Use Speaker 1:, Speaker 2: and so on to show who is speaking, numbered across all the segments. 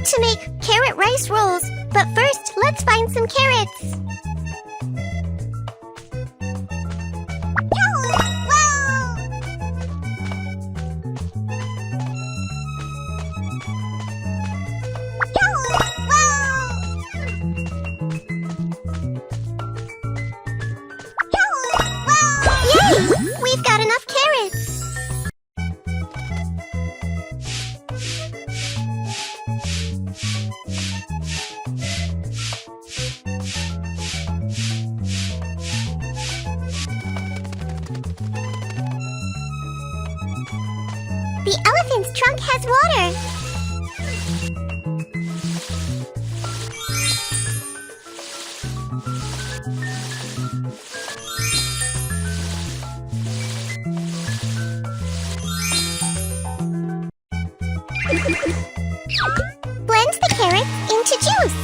Speaker 1: To make carrot rice rolls, but first let's find some carrots. trunk has water. Blend the carrots into juice.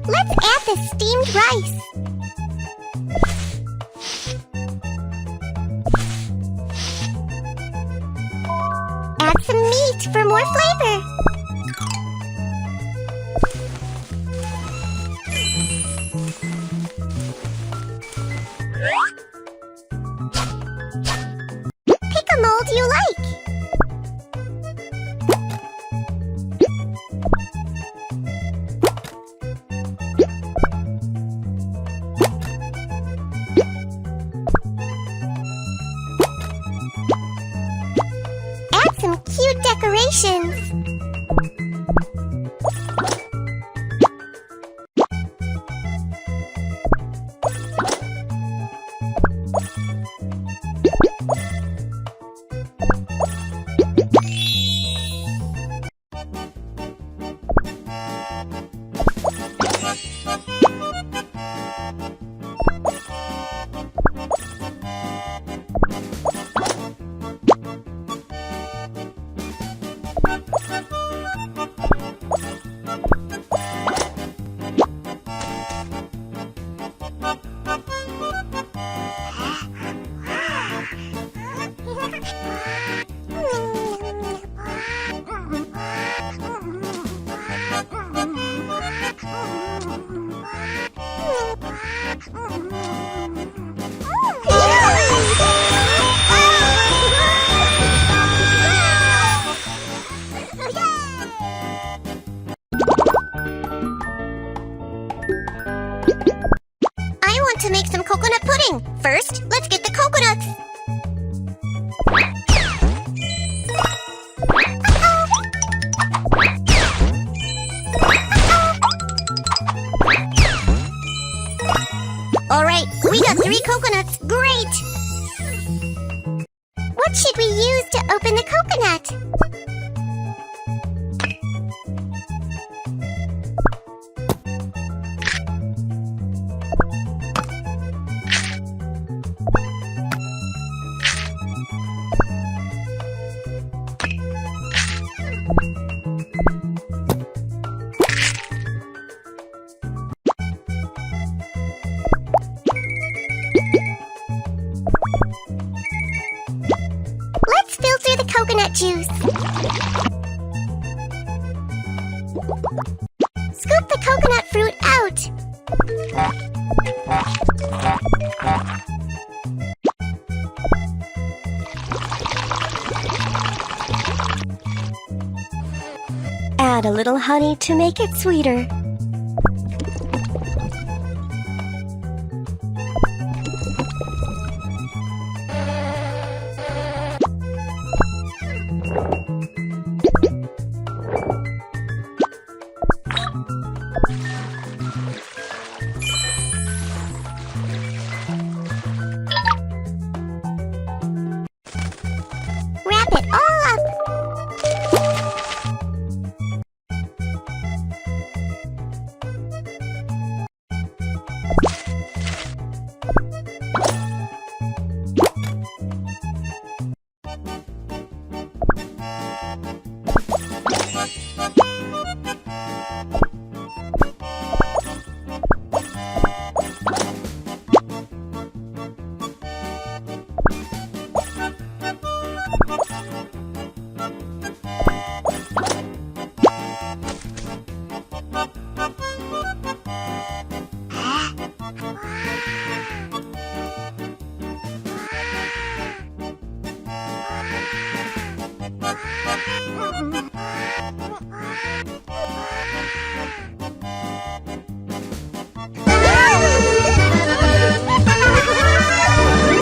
Speaker 1: Let's add the steamed rice. Add some meat for more flavor. Pick a mold you like. Add some cute decorations. I want to make some coconut pudding. First, let's get the coconuts. All right, we got 3 coconuts. Great! What should we use to open the coconut? Let's filter the coconut juice. Scoop the coconut fruit out. Add a little honey to make it sweeter. Wrap it all up.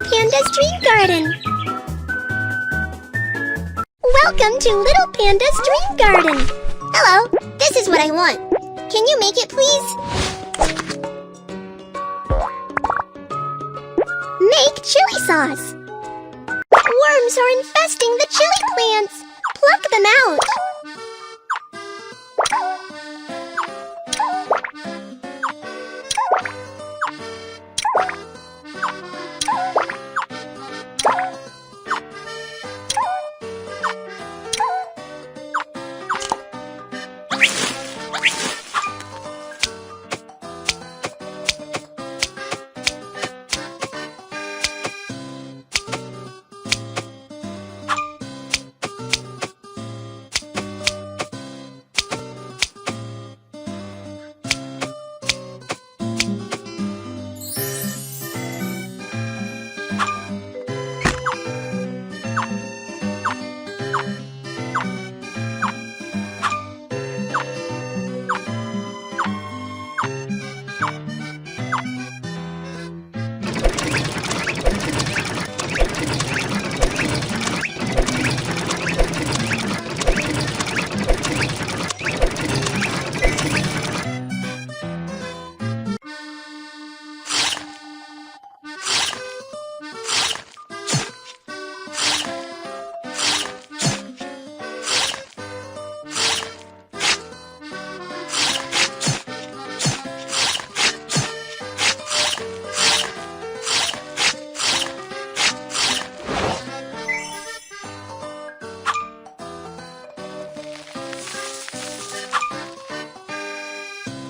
Speaker 1: Panda's Dream Garden. Welcome to Little Panda's Dream Garden. Hello, this is what I want. Can you make it, please? Make chili sauce. Worms are infesting the chili plants. Pluck them out.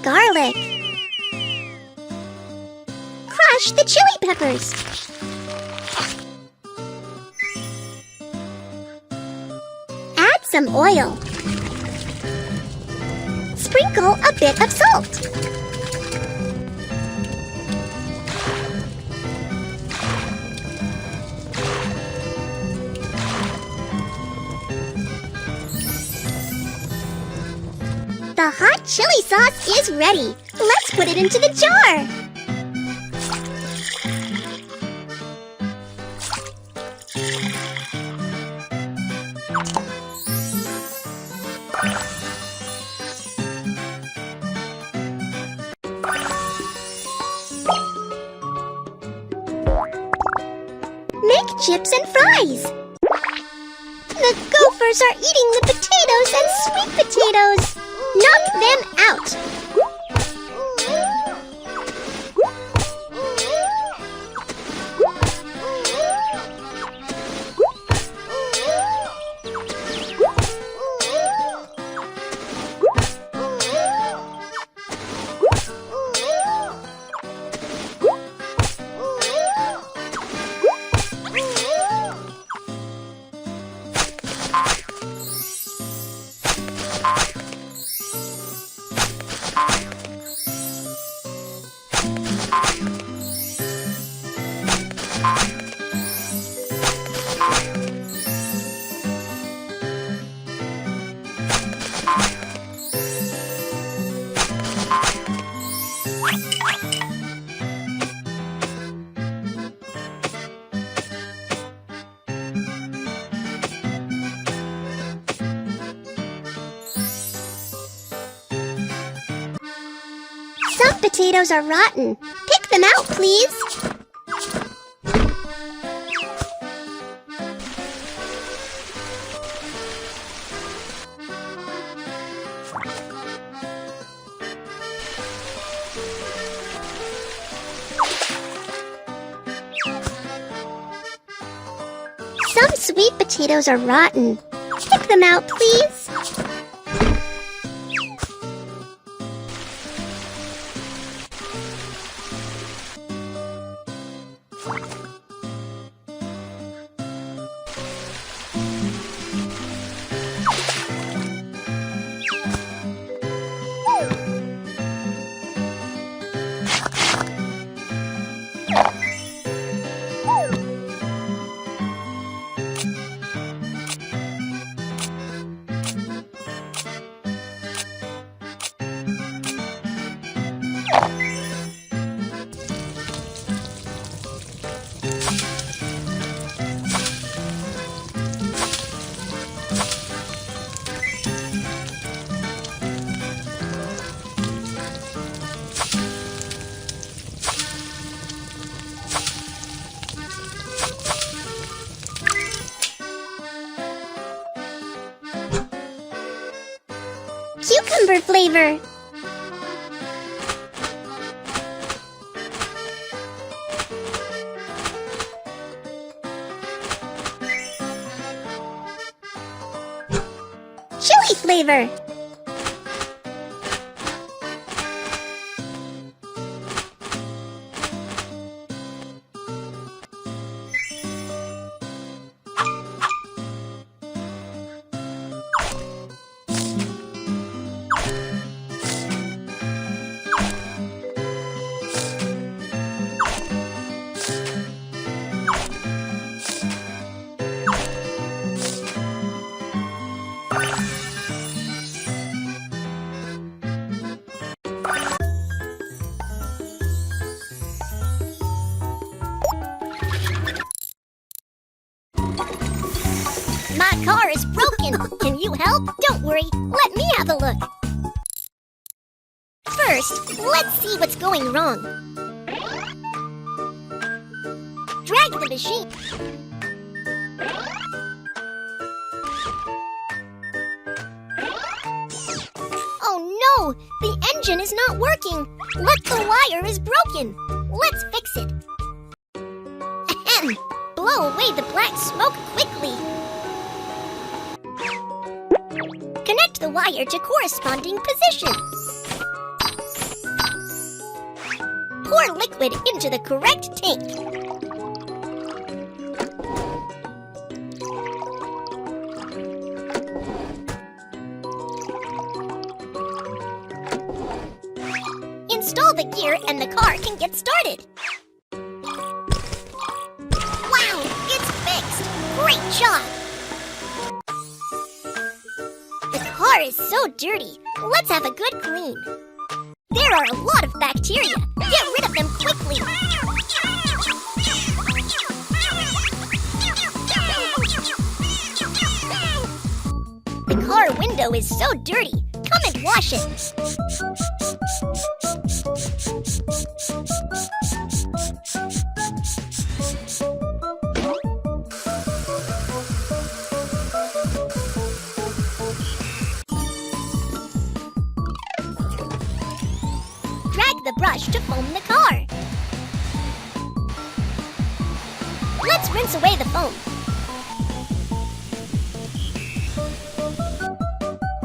Speaker 1: Garlic. Crush the chili peppers. Add some oil. Sprinkle a bit of salt. The hot chili sauce is ready. Let's put it into the jar. Make chips and fries. The gophers are eating the potatoes and sweet potatoes. Knock them out. Some potatoes are rotten. Pick them out, please. Some sweet potatoes are rotten. Pick them out, please. cucumber flavor. Chili flavor.
Speaker 2: My car is broken. Can you help? Don't worry. Let me have a look. First, let's see what's going wrong. Drag the machine. Oh no! The engine is not working. Look, the wire is broken. Let's fix it. Ahem! Blow away the black smoke quickly. Connect the wire to corresponding position. Pour liquid into the correct tank. Install the gear and the car can get started. Wow, it's fixed! Great job! The car is so dirty. Let's have a good clean. There are a lot of bacteria. Get rid of them quickly. The car window is so dirty. Come and wash it. Drag the brush to foam the car. Let's rinse away the foam.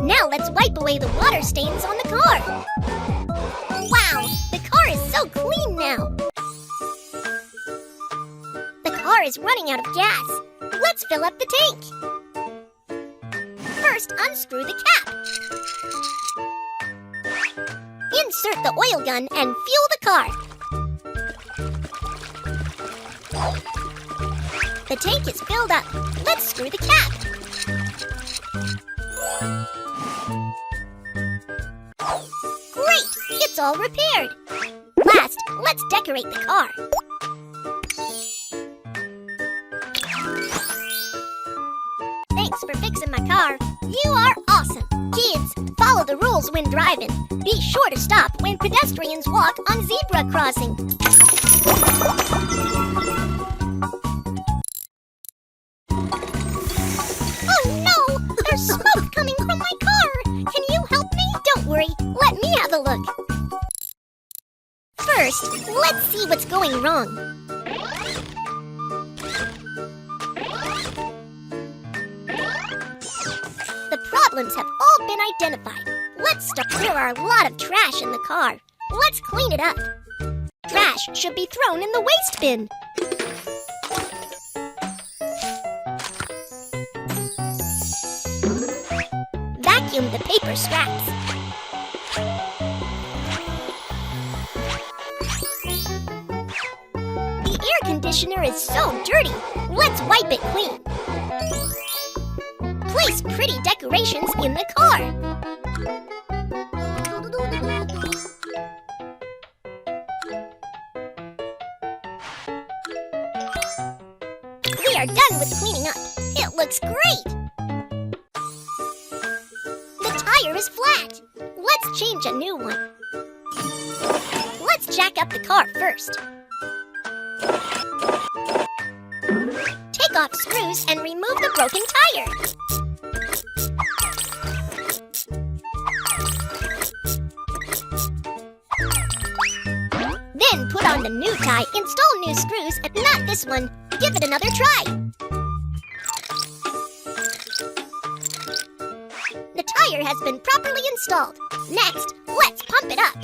Speaker 2: Now let's wipe away the water stains on the car. Wow, the car is so clean now. The car is running out of gas. Let's fill up the tank. First, unscrew the cap. Insert the oil gun and fuel the car. The tank is filled up. Let's screw the cap. Great! It's all repaired. Last, let's decorate the car. Thanks for fixing my car. You are awesome. Kids, follow the rules when driving. Be sure to stop when pedestrians walk on zebra crossing. Oh no! There's smoke coming from my car! Can you help me? Don't worry, let me have a look. First, let's see what's going wrong. The problems have all been identified. Let's start. There are a lot of trash in the car. Let's clean it up. Trash should be thrown in the waste bin. Vacuum the paper scraps. The air conditioner is so dirty. Let's wipe it clean. Place pretty decorations in the car. We are done with cleaning up. It looks great. The tire is flat. Let's change a new one. Let's jack up the car first. Take off screws and remove the broken tire. on the new tie, install new screws, and not this one. Give it another try. The tire has been properly installed. Next, let's pump it up.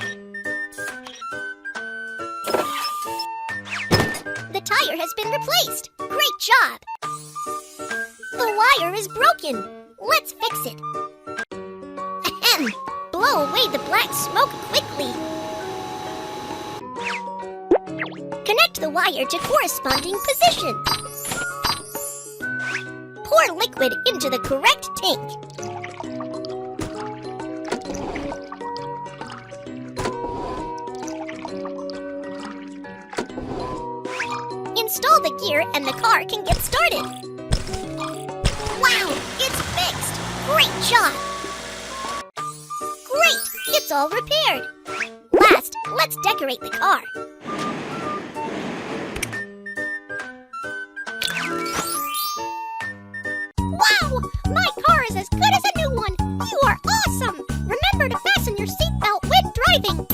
Speaker 2: The tire has been replaced. Great job. The wire is broken. Let's fix it. Ahem. Blow away the black smoke quickly. Connect the wire to corresponding position. Pour liquid into the correct tank. Install the gear and the car can get started. Wow, it's fixed! Great job! Great, it's all repaired. Last, let's decorate the car. Wow, my car is as good as a new one. You are awesome! Remember to fasten your seatbelt when driving.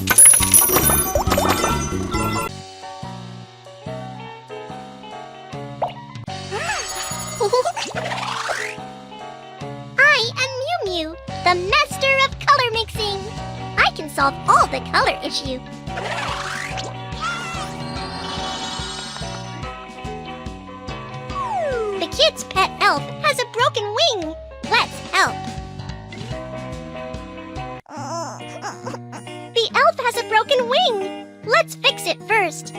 Speaker 1: I am Mew Mew, the master of color mixing. I can solve all the color issue. The kid's pet elf has a broken wing. Let's help. The elf has a broken wing. Let's fix it first.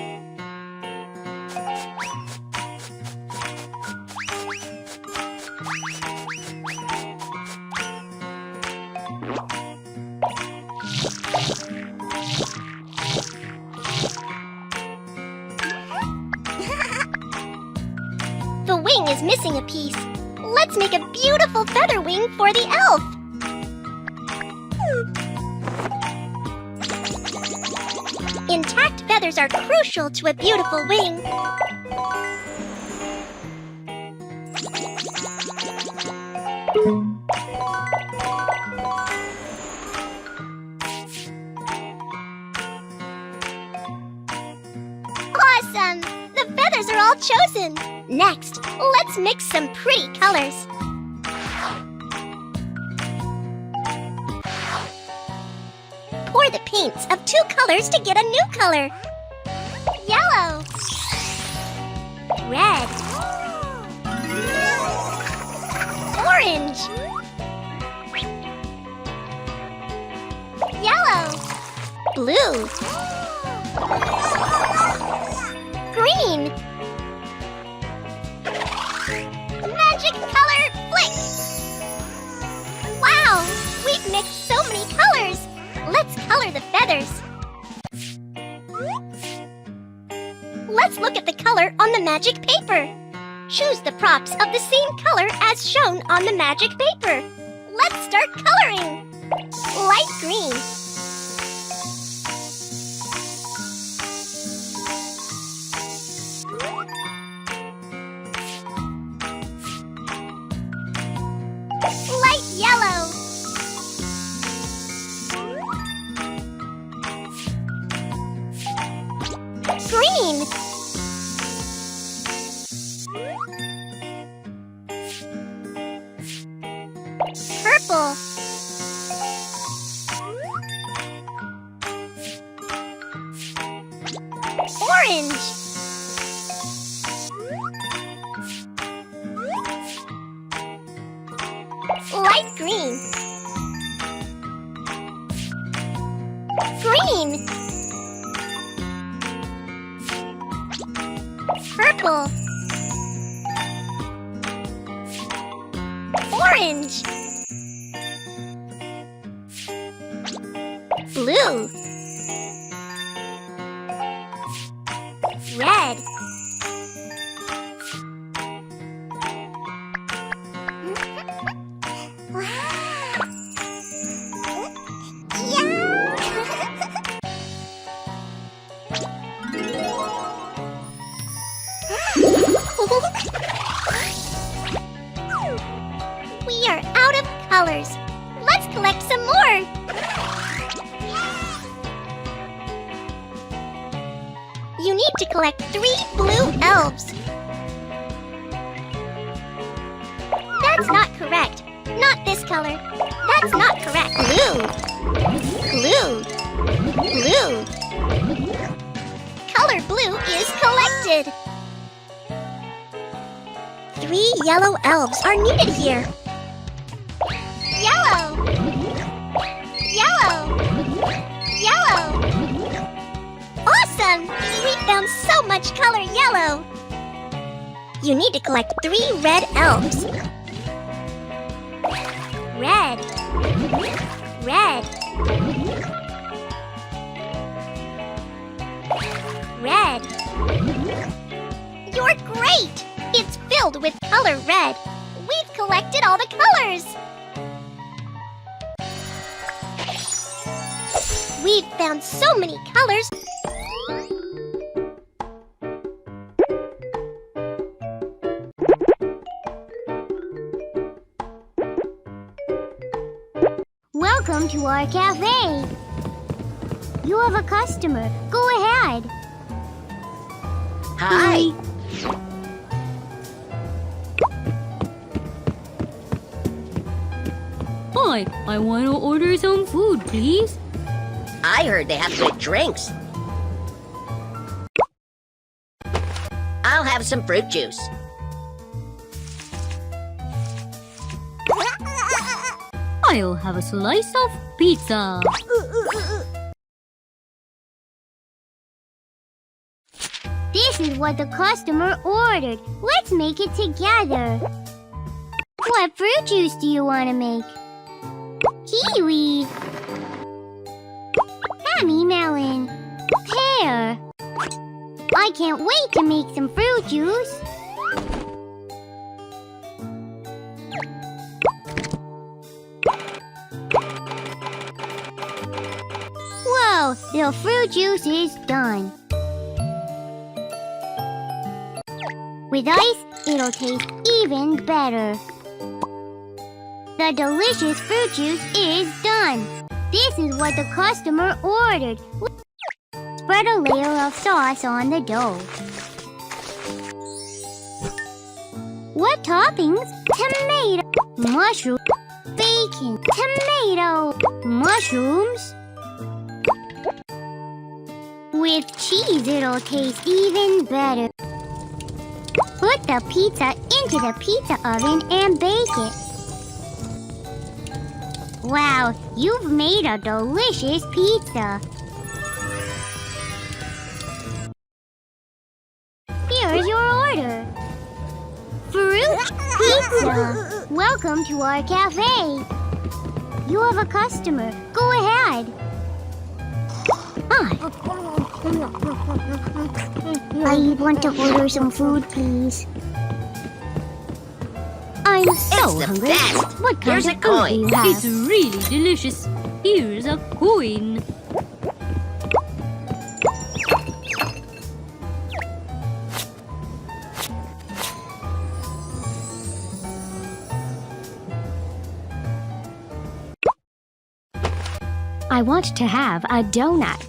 Speaker 1: The wing is missing a piece. Let's make a beautiful feather wing for the elf. Intact feathers are crucial to a beautiful wing. Awesome! The feathers are all chosen. Next, let's mix some pretty colors. Pour the paints of two colors to get a new color. Yellow. Red. Orange. Yellow. Blue. Green. Magic color flick! Wow! We've mixed so many colors! Let's color the feathers. Let's look at the color on the magic paper. Choose the props of the same color as shown on the magic paper. Let's start coloring. Light green. Light yellow. Green. Purple. Orange. Light green. Green. Purple. Orange. Blue. Red. We are out of colors. Let's collect some more. collect 3 blue elves. That's not correct. Not this color. That's not correct. Blue. Blue. Blue. Color blue is collected. 3 yellow elves are needed here. Yellow. Yellow. Yellow. Awesome! We found so much color yellow. You need to collect 3 red elves. Red. Red. Red. You're great! It's filled with color red. We've collected all the colors. We've found so many colors.
Speaker 2: Welcome to our cafe. You have a customer. Go ahead.
Speaker 3: Hi.
Speaker 4: Hi, I want to order some food, please.
Speaker 3: I heard they have good drinks. I'll have some fruit juice.
Speaker 4: I'll have a slice of pizza.
Speaker 2: This is what the customer ordered. Let's make it together. What fruit juice do you want to make? Kiwi. Hammy melon. Pear. I can't wait to make some fruit juice. Whoa, the fruit juice is done. With ice, it'll taste even better. The delicious fruit juice is done. This is what the customer ordered. Spread a layer of sauce on the dough. What toppings? Tomato, mushroom, bacon, tomato, mushrooms. With cheese, it'll taste even better. Put the pizza into the pizza oven and bake it. Wow, you've made a delicious pizza. Here's your order. Fruit pizza. Welcome to our cafe. You have a customer. Go ahead. Hi. I want to order some food, please. I'm so
Speaker 3: It's the
Speaker 2: hungry.
Speaker 3: best.
Speaker 2: What kind
Speaker 3: Here's
Speaker 2: of
Speaker 3: a
Speaker 2: food
Speaker 3: coin.
Speaker 2: do you have?
Speaker 4: It's really delicious. Here's a coin.
Speaker 5: I want to have a donut.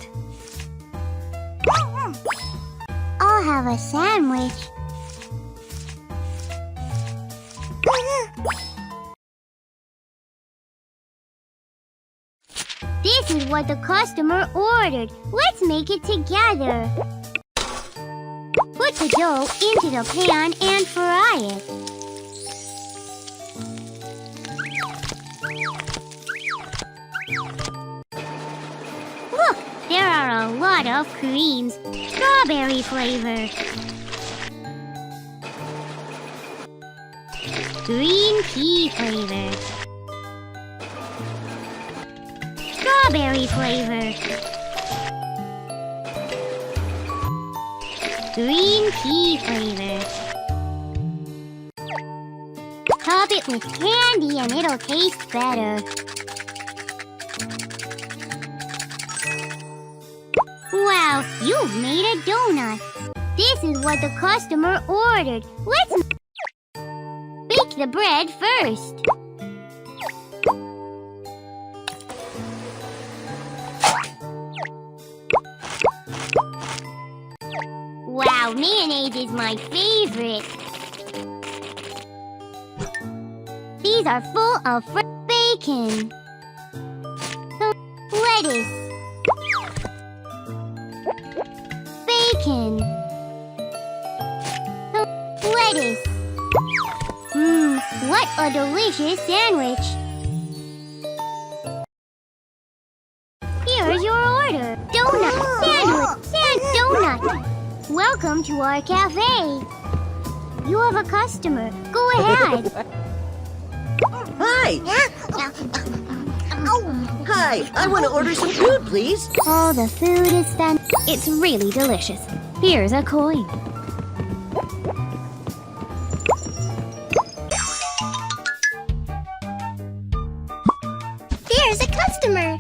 Speaker 2: I'll have a sandwich. This is what the customer ordered. Let's make it together. Put the dough into the pan and fry it. Look, there are a lot of creams. Strawberry flavor. Green pea flavor. Strawberry flavor. Green pea flavor. Top it with candy and it'll taste better. Wow, you've made a donut. This is what the customer ordered. Let's bake the bread first. Mayonnaise is my favorite. These are full of bacon. Lettuce. Bacon. Lettuce. What a delicious sandwich. Here's your order. Donut, sandwich, donut. Welcome to our cafe. You have a customer. Go ahead.
Speaker 3: Hi! Hi, I want to order some food, please.
Speaker 2: Oh, the food is It's really delicious. Here's a coin.
Speaker 1: There's a customer.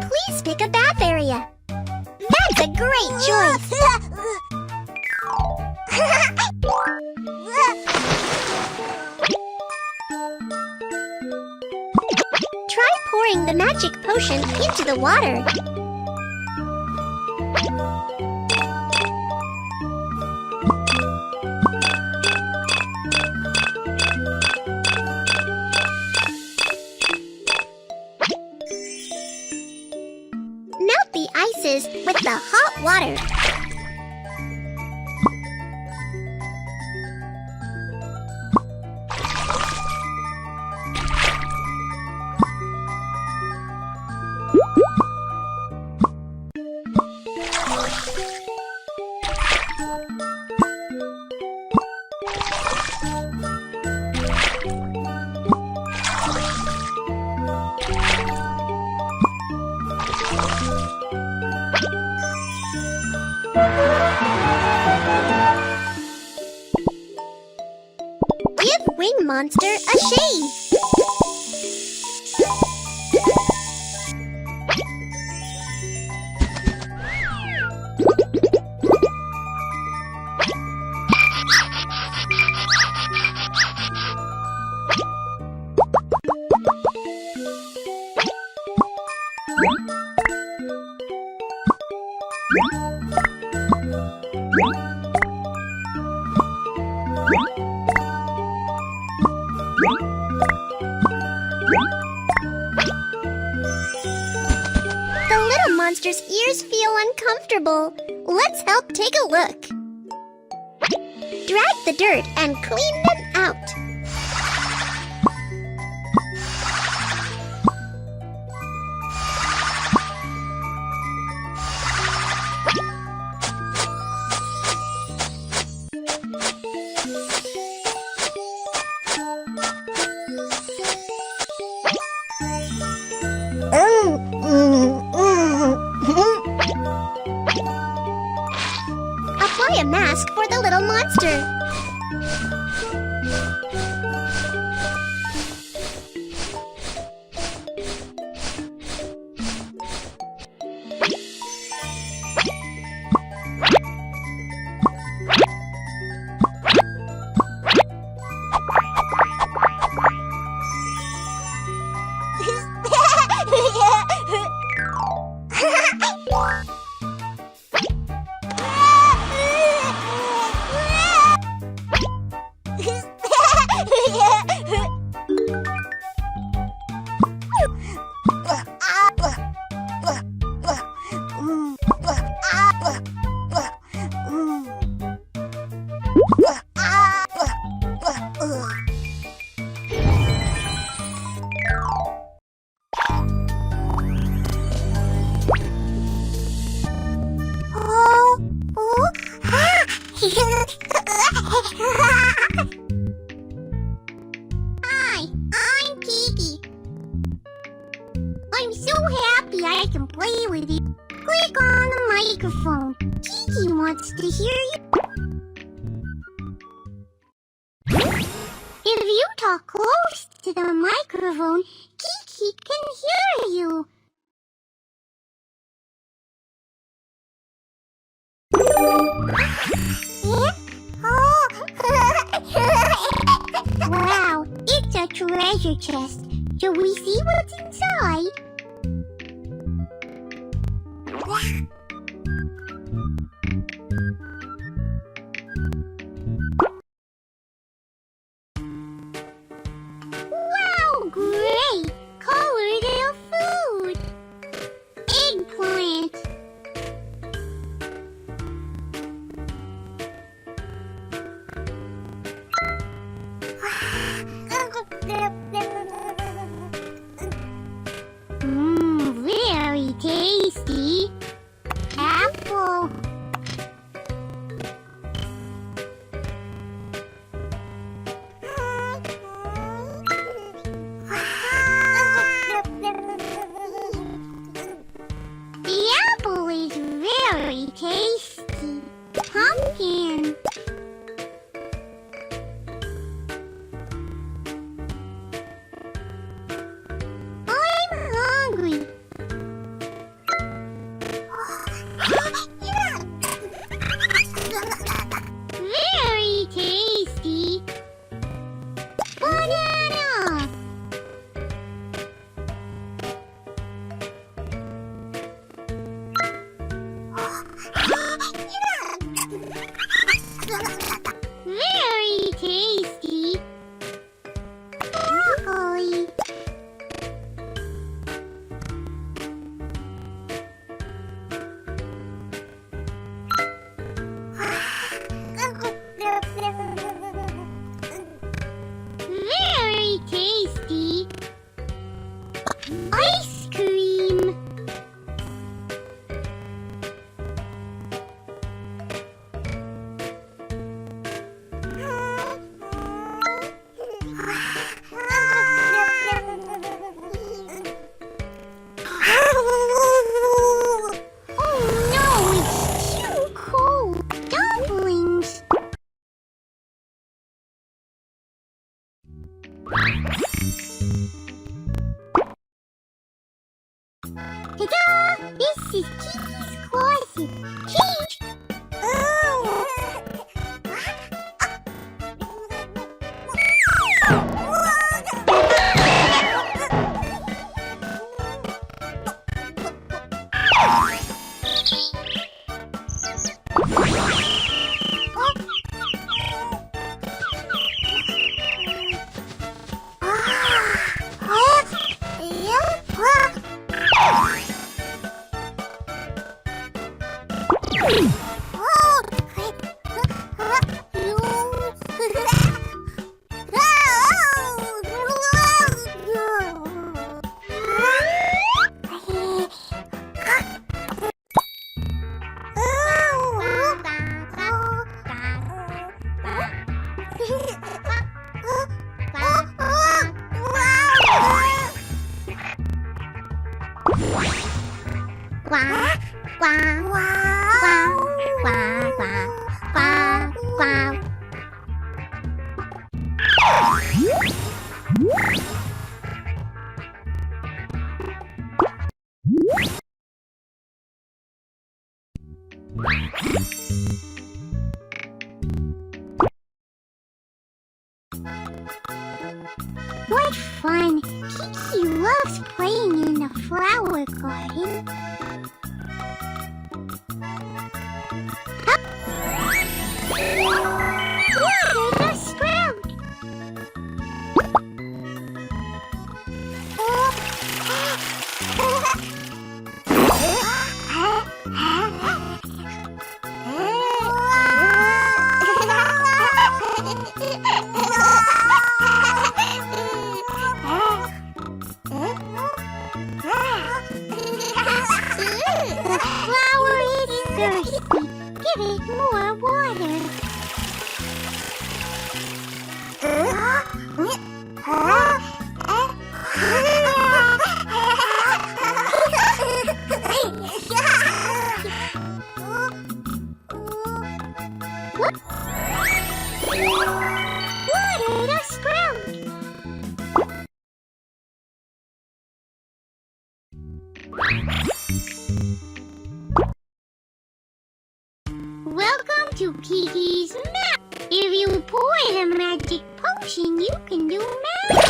Speaker 1: Please pick a bath area. That's a great choice. Try pouring the magic potion into the water. Melt the ices with the hot water. Give Wing Monster a shave. The little monster's ears feel uncomfortable. Let's help take a look. Drag the dirt and clean them out. Apply a mask for the little monster. Hi, I'm Kiki. I'm so happy I can play with you. Click on the microphone. Kiki wants to hear you. If you talk close to the microphone, Kiki can hear you. Wow, it's a treasure chest. Shall we see what's inside? tasty. Broccoli. Very tasty. Ice cream. Oh no, it's too cold. Dumplings. Ta-da! This is Kiki's closet. Change. What fun! Kiki loves playing in the flower garden. Water the sprout! The flower is thirsty. Give it more water. Water the sprout. Welcome to Kiki's map. If you pour the magic potion, you can do magic.